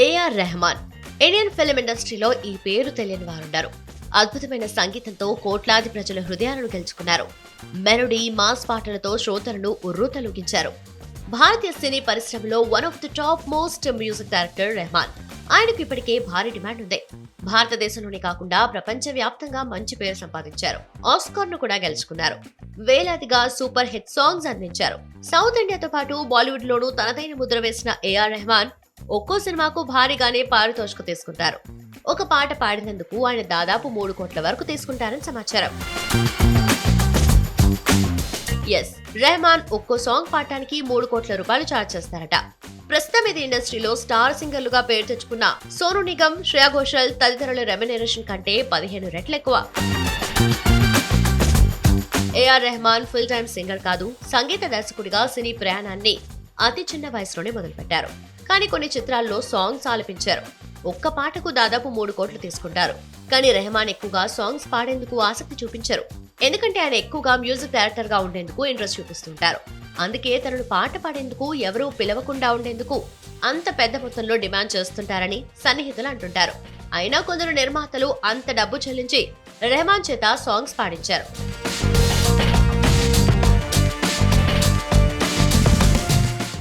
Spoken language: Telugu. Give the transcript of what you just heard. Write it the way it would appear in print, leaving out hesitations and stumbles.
ఏఆర్ రెహమాన్. ఇండియన్ ఫిల్మ్ ఇండస్ట్రీలో ఈ పేరు తెలియని వారుండరు. అద్భుతమైన సంగీతంతో కోట్లాది ప్రజల హృదయాలను గెలుచుకున్నారు. మెలోడీ, మాస్ పాటలతో శ్రోతలను ఉర్రూతలూగించారు. భారతీయ సినీ పరిశ్రమలో one of the top most music director Rahman. ఆయనకు ఇప్పటికే భారీ డిమాండ్ ఉంది. భారతదేశంలోనే కాకుండా ప్రపంచవ్యాప్తంగా మంచి పేరు సంపాదించారు. ఆస్కార్ ను కూడా గెలుచుకున్నారు. వేలాదిగా సూపర్ హిట్ సాంగ్స్ అందించారు. సౌత్ ఇండియాతో పాటు బాలీవుడ్ లోనూ తనదైన ముద్ర వేసిన ఏఆర్ రెహమాన్ ఒక్కో సినిమాకు భారీగానే పారితోషికం తీసుకుంటారు. ఒక పాట పాడినందుకు ఆయన దాదాపు 3 కోట్ల వరకు తీసుకుంటారని సమాచారం. రెహమాన్ ఒక్కో సాంగ్ పాడటానికి 3 కోట్ల రూపాయలు ఛార్జ్ చేస్తారట. ప్రస్తుతం ఇది ఇండస్ట్రీలో స్టార్ సింగర్లుగా పేరు తెచ్చుకున్న సోనూ నిగమ్, శ్రేయా ఘోషల్ తదితరుల రెమ్యునరేషన్ కంటే 15 రెట్లు ఎక్కువ. AR Rahman full time singer కాదు, సంగీత దర్శకుడిగా సినీ ప్రయాణాన్ని అతి చిన్న వయసులోనే మొదలుపెట్టారు. కానీ కొన్ని చిత్రాల్లో సాంగ్స్ ఆలపించారు. ఒక్క పాటకు దాదాపు 3 కోట్లు తీసుకుంటారు. కానీ రెహమాన్ ఎక్కువగా సాంగ్స్ పాడేందుకు ఆసక్తి చూపించరు. ఎందుకంటే ఆయన ఎక్కువగా మ్యూజిక్ డైరెక్టర్ గా ఉండేందుకు ఇంట్రెస్ట్ చూపిస్తుంటారు. అందుకే తనను పాట పాడేందుకు ఎవరూ పిలవకుండా ఉండేందుకు అంత పెద్ద మొత్తంలో డిమాండ్ చేస్తుంటారని సన్నిహితులు అంటుంటారు. అయినా కొందరు నిర్మాతలు అంత డబ్బు చెల్లించి రెహమాన్ చేత సాంగ్స్ పాడించారు.